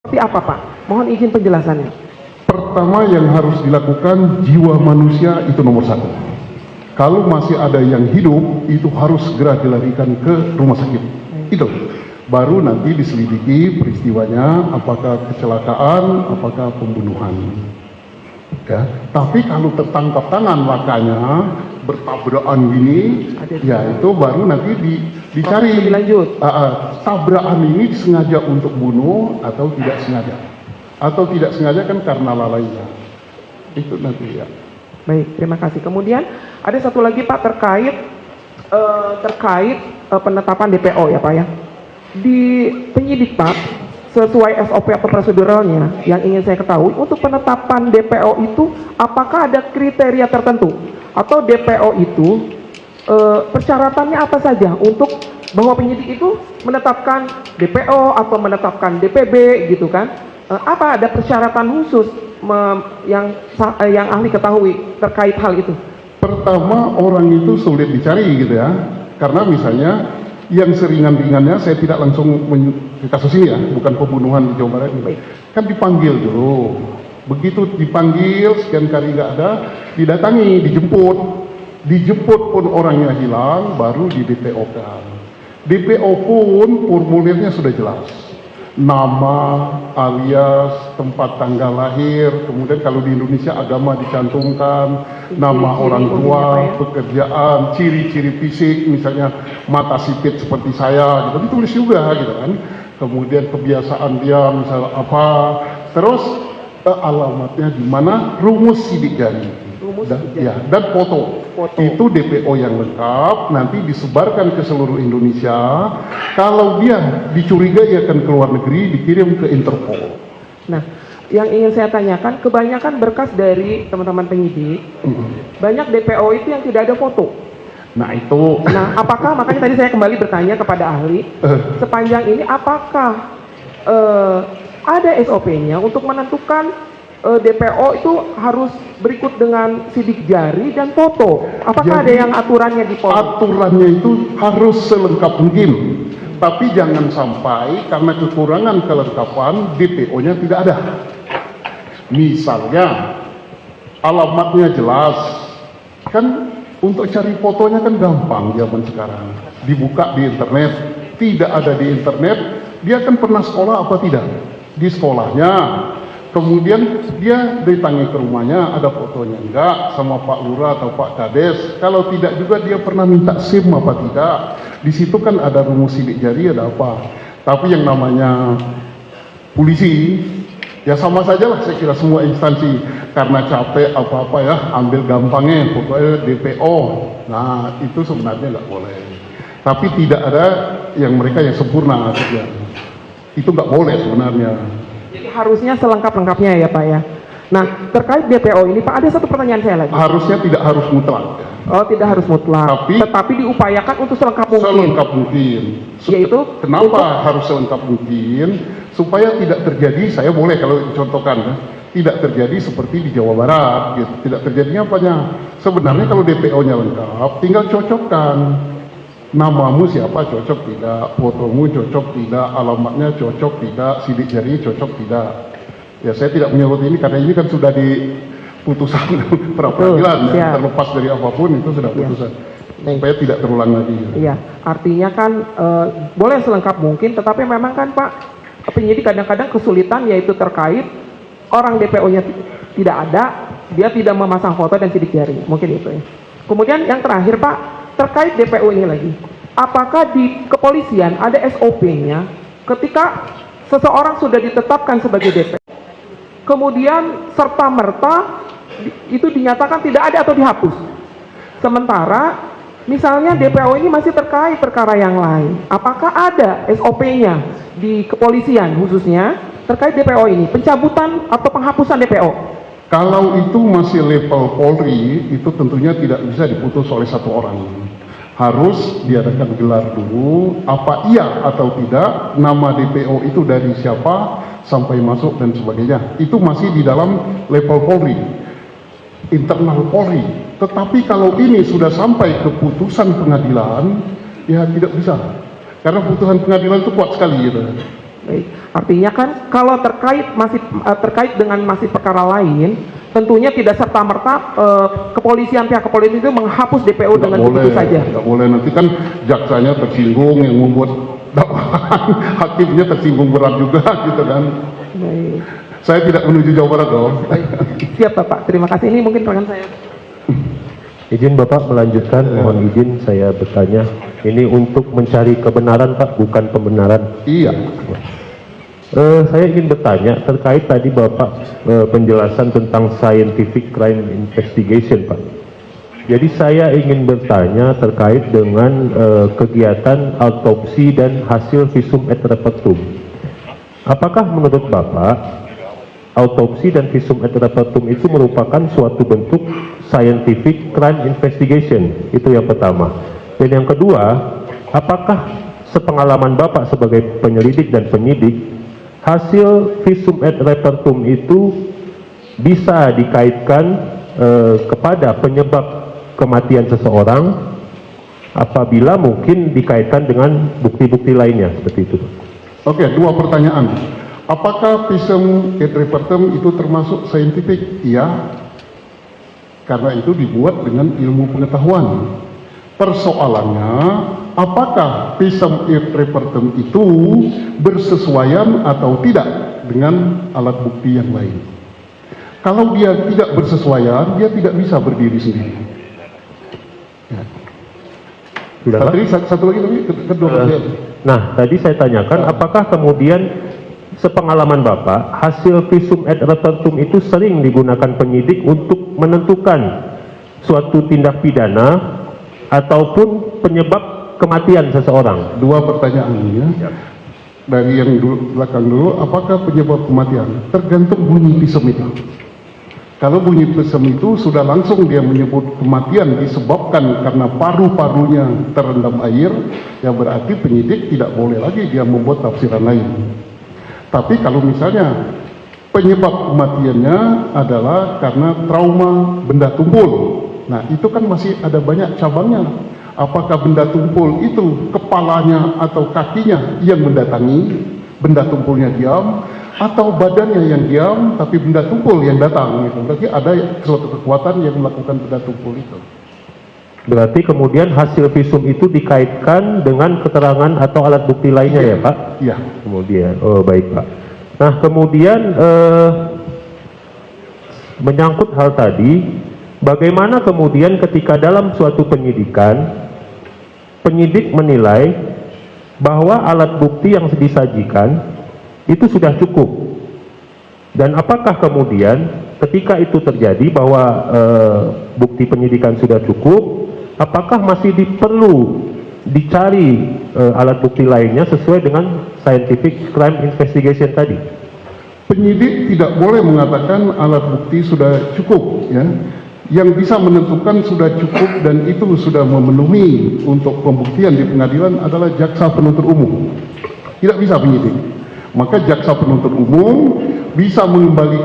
Seperti apa Pak? Mohon izin penjelasannya. Pertama yang harus dilakukan, jiwa manusia itu nomor satu. Kalau masih ada yang hidup, itu harus segera dilarikan ke rumah sakit. Itu. Baru nanti diselidiki peristiwanya, apakah kecelakaan, apakah pembunuhan. Ya. Tapi kalau tertangkap tangan makanya bertabrakan gini, ya itu baru nanti dicari. Lanjut. Tabrakan ini disengaja untuk bunuh atau tidak sengaja. Atau tidak sengaja kan karena lalainya. Itu nanti ya. Baik, terima kasih. Kemudian ada satu lagi Pak terkait penetapan DPO ya Pak ya. Di penyidik Pak, sesuai SOP atau proseduralnya yang ingin saya ketahui, untuk penetapan DPO itu apakah ada kriteria tertentu? Atau DPO itu persyaratannya apa saja untuk bahwa penyidik itu menetapkan DPO atau menetapkan DPB gitu kan? Apa ada persyaratan khusus yang ahli ketahui terkait hal itu? Pertama, orang itu sulit dicari gitu ya, karena misalnya yang seringan-ringannya saya tidak langsung kasus ini ya, bukan pembunuhan di Jawa Barat ini. Kan dipanggil dulu, begitu dipanggil sekian kali nggak ada, didatangi, dijemput pun orangnya hilang, baru di DPO kan. DPO pun formulirnya sudah jelas. Nama, alias, tempat tanggal lahir, kemudian kalau di Indonesia agama dicantumkan, nama orang tua, pekerjaan, ciri-ciri fisik, misalnya mata sipit seperti saya, gitu, ditulis juga gitu kan. Kemudian kebiasaan dia, misalnya apa, terus alamatnya di mana, rumus sidik jari. Dan foto. Itu DPO yang lengkap, nanti disebarkan ke seluruh Indonesia. Kalau dia dicurigai akan ke luar negeri, dikirim ke Interpol. Nah, yang ingin saya tanyakan, kebanyakan berkas dari teman-teman penyidik, banyak DPO itu yang tidak ada foto. Nah itu. Nah, apakah, makanya tadi saya kembali bertanya kepada ahli, sepanjang ini apakah ada SOP-nya untuk menentukan DPO itu harus berikut dengan sidik jari dan foto? Apakah jadi, ada yang aturannya di Polri? Aturannya itu harus selengkap mungkin, tapi jangan sampai karena kekurangan kelengkapan DPO-nya tidak ada. Misalnya alamatnya jelas, kan untuk cari fotonya kan gampang zaman sekarang, dibuka di internet. Tidak ada di internet, dia kan pernah sekolah apa tidak? Di sekolahnya. Kemudian dia ditangi ke rumahnya, ada fotonya enggak sama Pak Lurah atau Pak Kades. Kalau tidak juga dia pernah minta SIM apa tidak. Di situ kan ada rumus sidik jari, ada apa. Tapi yang namanya polisi, ya sama saja lah saya kira semua instansi. Karena capek apa-apa ya, ambil gampangnya, pokoknya DPO. Nah itu sebenarnya nggak boleh. Tapi tidak ada yang mereka yang sempurna saja. Itu nggak boleh sebenarnya. Harusnya selengkap-lengkapnya ya Pak ya. Nah, terkait DPO ini Pak, ada satu pertanyaan saya lagi. Harusnya tidak harus mutlak. Oh, tidak harus mutlak. Tetapi diupayakan untuk selengkap mungkin. Selengkap mungkin. Yaitu kenapa harus selengkap mungkin? Supaya tidak terjadi, saya boleh kalau contohkan ya, tidak terjadi seperti di Jawa Barat gitu. Tidak terjadinya apanya? Sebenarnya kalau DPO-nya lengkap, tinggal cocokkan. Namamu siapa, cocok tidak, fotomu cocok tidak, alamatnya cocok tidak, sidik jari cocok tidak. Ya saya tidak menyebut ini karena ini kan sudah di putusan pra-peradilan ya, terlepas dari apapun itu sudah putusan. Supaya tidak terulang lagi. Iya, artinya kan boleh selengkap mungkin, tetapi memang kan Pak, penyidik kadang-kadang kesulitan yaitu terkait orang DPO-nya tidak ada, dia tidak memasang foto dan sidik jari, mungkin itu ya. Kemudian yang terakhir Pak, terkait DPO ini lagi, apakah di kepolisian ada SOP-nya ketika seseorang sudah ditetapkan sebagai DPO, kemudian serta-merta itu dinyatakan tidak ada atau dihapus, sementara misalnya DPO ini masih terkait perkara yang lain, apakah ada SOP-nya di kepolisian khususnya terkait DPO ini, pencabutan atau penghapusan DPO? Kalau itu masih level Polri, itu tentunya tidak bisa diputus oleh satu orang. Harus diadakan gelar dulu, apa iya atau tidak, nama DPO itu dari siapa, sampai masuk dan sebagainya. Itu masih di dalam level Polri, internal Polri. Tetapi kalau ini sudah sampai ke putusan pengadilan, ya tidak bisa. Karena putusan pengadilan itu kuat sekali gitu. Baik. Artinya kan kalau terkait dengan masih perkara lain, tentunya tidak serta merta pihak kepolisian itu menghapus DPO dengan begitu saja. Nggak boleh, nanti kan jaksanya tersinggung yang membuat dakwaan, hakimnya tersinggung berat juga gitu kan. Baik. Saya tidak menuju Jawa Barat dong. Baik. Siap Bapak, terima kasih. Ini mungkin rekan saya. Izin Bapak melanjutkan, mohon izin saya bertanya. Ini untuk mencari kebenaran Pak, bukan pembenaran. Iya. Saya ingin bertanya terkait tadi Bapak penjelasan tentang scientific crime investigation Pak. Jadi saya ingin bertanya terkait dengan kegiatan autopsi dan hasil visum et repertum. Apakah menurut Bapak autopsi dan visum et repertum itu merupakan suatu bentuk scientific crime investigation? Itu yang pertama. Dan yang kedua, apakah sepengalaman Bapak sebagai penyelidik dan penyidik, hasil visum et repertum itu bisa dikaitkan kepada penyebab kematian seseorang apabila mungkin dikaitkan dengan bukti-bukti lainnya, seperti itu? Oke, dua pertanyaan. Apakah visum et repertum itu termasuk saintifik? Iya, karena itu dibuat dengan ilmu pengetahuan. Persoalannya, apakah visum et repertum itu bersesuaian atau tidak dengan alat bukti yang lain? Kalau dia tidak bersesuaian, dia tidak bisa berdiri sendiri. Ya. Satu lagi tapi kedua. Nah, tadi saya tanyakan apakah kemudian sepengalaman Bapak, hasil visum et repertum itu sering digunakan penyidik untuk menentukan suatu tindak pidana ataupun penyebab kematian seseorang? Dua pertanyaan ini ya. Dari yang belakang dulu, apakah penyebab kematian? Tergantung bunyi visum itu. Kalau bunyi visum itu sudah langsung dia menyebut kematian disebabkan karena paru-parunya terendam air, ya berarti penyidik tidak boleh lagi dia membuat tafsiran lain. Tapi kalau misalnya penyebab kematiannya adalah karena trauma benda tumpul, nah itu kan masih ada banyak cabangnya. Apakah benda tumpul itu kepalanya atau kakinya yang mendatangi, benda tumpulnya diam, atau badannya yang diam tapi benda tumpul yang datang gitu. Berarti ada suatu kekuatan yang melakukan benda tumpul itu. Berarti kemudian hasil visum itu dikaitkan dengan keterangan atau alat bukti lainnya ya Pak? Iya. Kemudian, oh baik Pak. Nah kemudian menyangkut hal tadi, bagaimana kemudian ketika dalam suatu penyidikan, penyidik menilai bahwa alat bukti yang disajikan itu sudah cukup, dan apakah kemudian ketika itu terjadi bahwa bukti penyidikan sudah cukup, apakah masih perlu dicari alat bukti lainnya sesuai dengan scientific crime investigation tadi? Penyidik tidak boleh mengatakan alat bukti sudah cukup ya. Yang bisa menentukan sudah cukup dan itu sudah memenuhi untuk pembuktian di pengadilan adalah jaksa penuntut umum. Tidak bisa penyidik. Maka jaksa penuntut umum bisa mengembalikan